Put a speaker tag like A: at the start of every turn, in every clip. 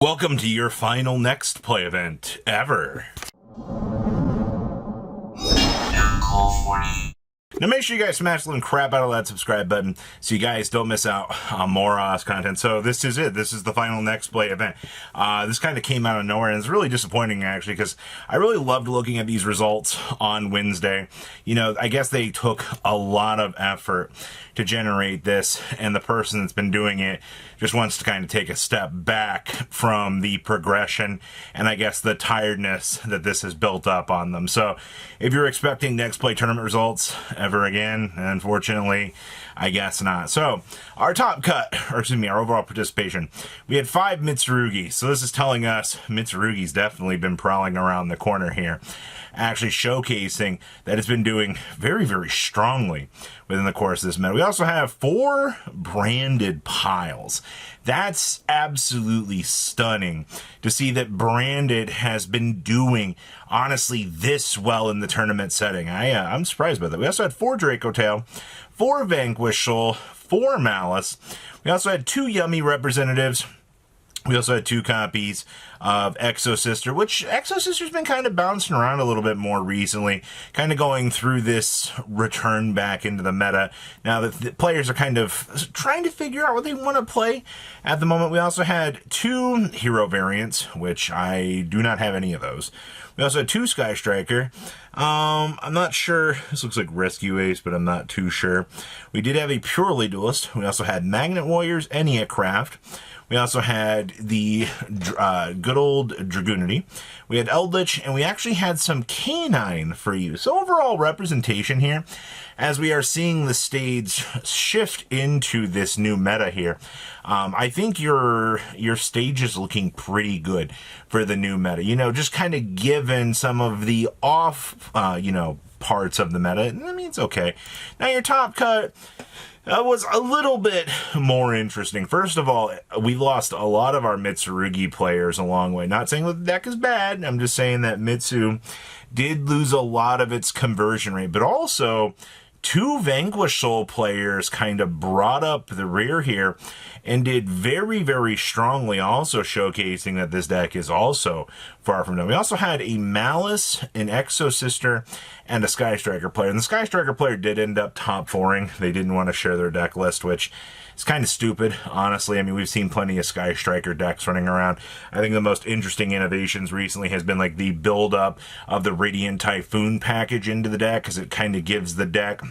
A: Welcome to your final Next Play event ever. Now make sure you guys smash the crap out of that subscribe button so you guys don't miss out on more content. So this is it. This is the final Next Play event. This kind of came out of nowhere, and it's really disappointing actually because I really loved looking at these results on Wednesday. You know, I guess they took a lot of effort to generate this, and the person that's been doing it just wants to kind of take a step back from the progression and I guess the tiredness that this has built up on them. So if you're expecting Next Play tournament results ever again, unfortunately, I guess not. So our top cut, or excuse me, our overall participation, we had 5 Mitsurugi. So this is telling us Mitsurugi's definitely been prowling around the corner here, actually showcasing that it's been doing very, very strongly within the course of this meta. We also have 4 branded piles. That's absolutely stunning to see that branded has been doing honestly this well in the tournament setting. I'm surprised by that. We also had 4 Draco Tail, 4 Vanquish Soul, 4 Malice. We also had 2 Yummy representatives. We also had 2 copies of Exo Sister, which Exo Sister's been kind of bouncing around a little bit more recently, kind of going through this return back into the meta. Now that the players are kind of trying to figure out what they want to play at the moment. We also had 2 hero variants, which I do not have any of those. We also had 2 Sky Striker. I'm not sure. This looks like Rescue Ace, but I'm not too sure. We did have a Purely Duelist. We also had Magnet Warriors, Enia Craft. We also had the good old Dragoonity. We had Eldritch, and we actually had some Canine for you. So overall representation here, as we are seeing the stage shift into this new meta here, I think your stage is looking pretty good for the new meta. You know, just kind of given some of the off, parts of the meta. I mean, it's okay. Now your top cut was a little bit more interesting. First of all, we lost a lot of our Mitsurugi players along the way. Not saying that the deck is bad. I'm just saying that Mitsu did lose a lot of its conversion rate, but also 2 Vanquish Soul players kind of brought up the rear here and did very, very strongly, also showcasing that this deck is also far from done. We also had a Malice, an Exo Sister, and a Sky Striker player. And the Sky Striker player did end up top 4ing. They didn't want to share their deck list, which is kind of stupid, honestly. I mean, we've seen plenty of Sky Striker decks running around. I think the most interesting innovations recently has been like the build-up of the Radiant Typhoon package into the deck, because it kind of gives the deck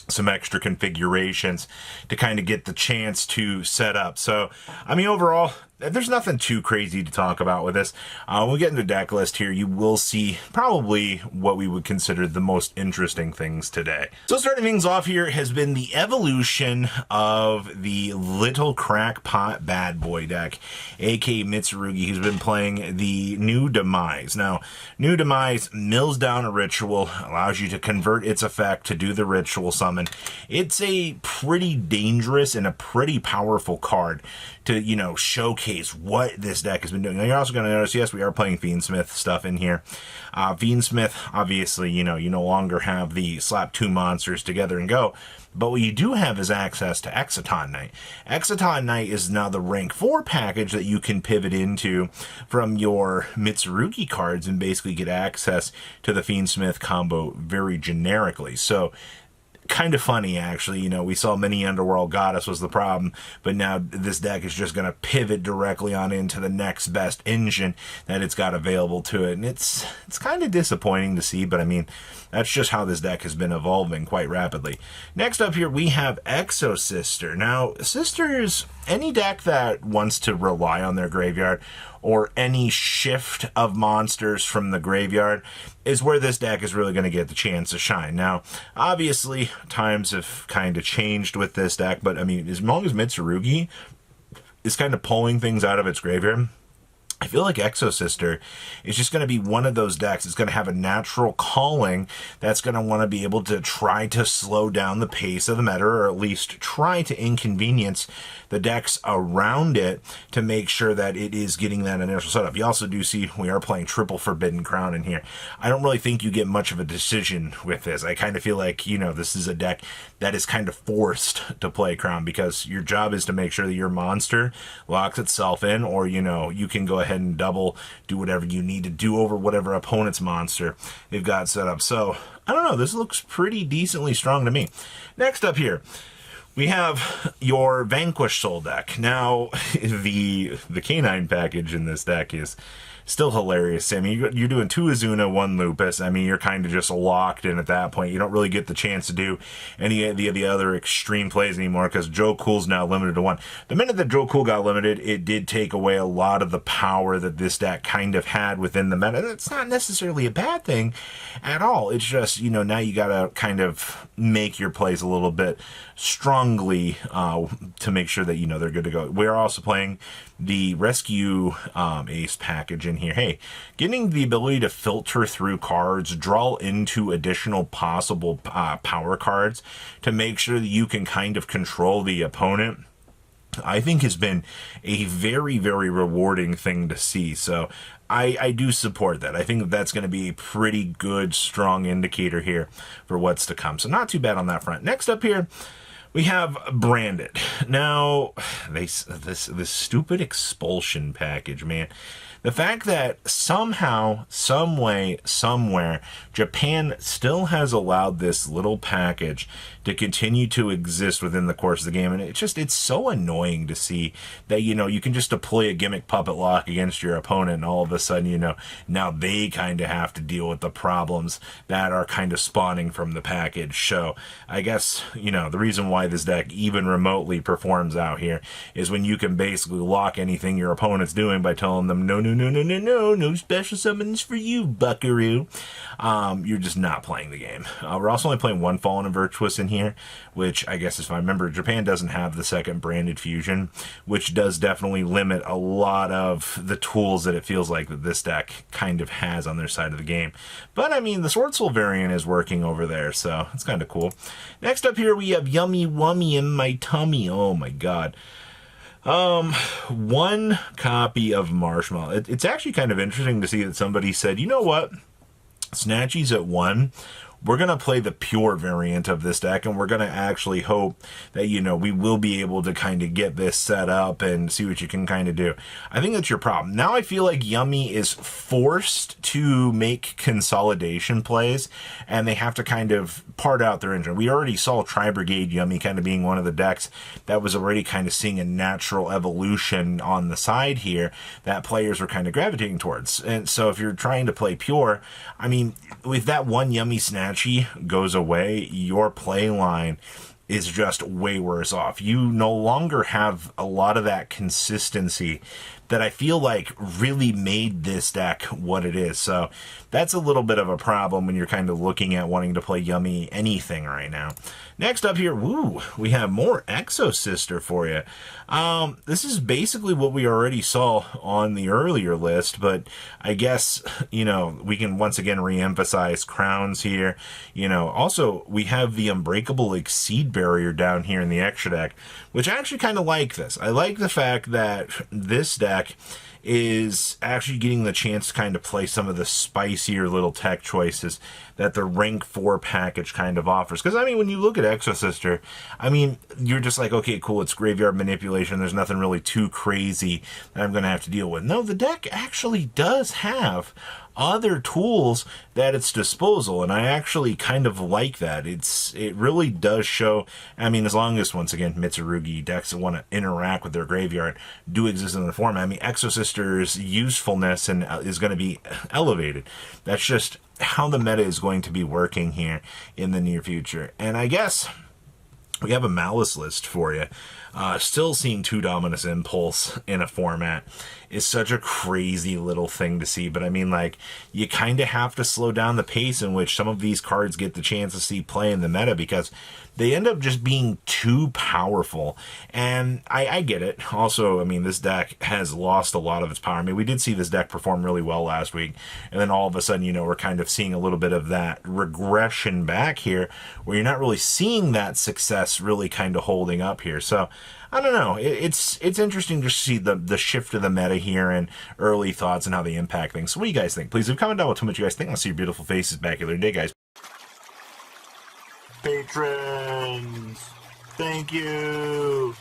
A: some extra configurations to kind of get the chance to set up. So, I mean, overall, there's nothing too crazy to talk about with this. When we get into the deck list here, you will see probably what we would consider the most interesting things today. So starting things off here has been the evolution of the Little Crackpot Bad Boy deck, aka Mitsurugi, who's been playing the New Demise. Now, New Demise mills down a ritual, allows you to convert its effect to do the ritual summon. It's a pretty dangerous and a pretty powerful card to, you know, showcase what this deck has been doing. Now, you're also going to notice, yes, we are playing Fiendsmith stuff in here. Fiendsmith, obviously, you know, you no longer have the slap 2 monsters together and go. But what you do have is access to Exciton Knight. Exciton Knight is now the rank 4 package that you can pivot into from your Mitsurugi cards and basically get access to the Fiendsmith combo very generically. So, kind of funny, actually. You know, we saw Mini Underworld Goddess was the problem, but now this deck is just going to pivot directly on into the next best engine that it's got available to it, and it's kind of disappointing to see, but I mean, that's just how this deck has been evolving quite rapidly. Next up here, we have Exo Sister. Now, Sisters, any deck that wants to rely on their graveyard or any shift of monsters from the graveyard is where this deck is really going to get the chance to shine. Now, obviously, times have kind of changed with this deck, but I mean, as long as Mitsurugi is kind of pulling things out of its graveyard, I feel like Exosister is just going to be one of those decks. It's going to have a natural calling that's going to want to be able to try to slow down the pace of the meta, or at least try to inconvenience the decks around it to make sure that it is getting that initial setup. You also do see we are playing triple Forbidden Crown in here. I don't really think you get much of a decision with this. I kind of feel like, you know, this is a deck that is kind of forced to play Crown, because your job is to make sure that your monster locks itself in, or, you know, you can go ahead and double, do whatever you need to do over whatever opponent's monster they've got set up. So, I don't know, this looks pretty decently strong to me. Next up here, we have your Vanquish Soul deck. Now, the canine package in this deck is still hilarious. I mean, you're doing 2 Azuna, 1 Lupus. I mean, you're kind of just locked in at that point. You don't really get the chance to do any of the other extreme plays anymore, because Joe Cool's now limited to 1. The minute that Joe Cool got limited, it did take away a lot of the power that this deck kind of had within the meta. That's not necessarily a bad thing at all. It's just, you know, now you got to kind of make your plays a little bit strongly to make sure that, you know, they're good to go. We're also playing the Rescue Ace package in here. Hey, getting the ability to filter through cards, draw into additional possible power cards to make sure that you can kind of control the opponent, I think has been a very, very rewarding thing to see. So I do support that. I think that's going to be a pretty good, strong indicator here for what's to come. So not too bad on that front. Next up here, we have Branded. Now, this stupid expulsion package, man. The fact that somehow, some way, somewhere, Japan still has allowed this little package to continue to exist within the course of the game, and it's so annoying to see that, you know, you can just deploy a gimmick puppet lock against your opponent, and all of a sudden, you know, now they kind of have to deal with the problems that are kind of spawning from the package. So I guess, you know, the reason why this deck even remotely performs out here is when you can basically lock anything your opponent's doing by telling them, no special summons for you, buckaroo. You're just not playing the game. We're also only playing 1 Fallen and Virtuous in here, which I guess, if I remember, Japan doesn't have the second Branded Fusion, which does definitely limit a lot of the tools that it feels like that this deck kind of has on their side of the game. But I mean, the Sword Soul variant is working over there, so it's kind of cool. Next up here, we have Yummy Wummy in My Tummy. Oh my god. 1 copy of Marshmallow. It's actually kind of interesting to see that somebody said, you know what, Snatchy's at 1. We're going to play the pure variant of this deck, and we're going to actually hope that, you know, we will be able to kind of get this set up and see what you can kind of do. I think that's your problem. Now I feel like Yummy is forced to make consolidation plays, and they have to kind of part out their engine. We already saw Tri-Brigade Yummy kind of being one of the decks that was already kind of seeing a natural evolution on the side here that players were kind of gravitating towards. And so if you're trying to play pure, I mean, with that 1 Yummy Snatchy goes away, your play line is just way worse off. You no longer have a lot of that consistency that I feel like really made this deck what it is. So that's a little bit of a problem when you're kind of looking at wanting to play Yummy anything right now. Next up here, woo, we have more Exosister for you. This is basically what we already saw on the earlier list, but I guess, you know, we can once again re-emphasize crowns here. You know, also, we have the Unbreakable Exceed barrier down here in the extra deck, which I actually kind of like this. I like the fact that this deck is actually getting the chance to kind of play some of the spicier little tech choices that the rank 4 package kind of offers. Because, I mean, when you look at Exosister, I mean, you're just like, okay, cool, it's graveyard manipulation. There's nothing really too crazy that I'm going to have to deal with. No, the deck actually does have other tools at its disposal, and I actually kind of like that. It really does show, I mean, as long as, once again, Mitsurugi decks that want to interact with their graveyard do exist in the format. I mean, Exosister's usefulness and is going to be elevated. That's just how the meta is going to be working here in the near future. And I guess we have a Malice list for you. Still seeing 2 Dominus Impulse in a format is such a crazy little thing to see. But I mean, like, you kind of have to slow down the pace in which some of these cards get the chance to see play in the meta, because they end up just being too powerful. And I get it. Also, I mean, this deck has lost a lot of its power. I mean, we did see this deck perform really well last week, and then all of a sudden, you know, we're kind of seeing a little bit of that regression back here, where you're not really seeing that success really kind of holding up here. So I don't know. It's interesting to see the shift of the meta here and early thoughts and how they impact things. So what do you guys think? Please leave a comment down below. Tell me what you guys think. I'll see your beautiful faces back here today, guys. Patrons, thank you.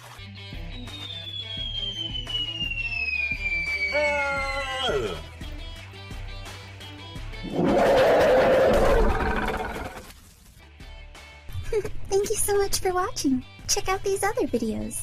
B: Thank you so much for watching. Check out these other videos.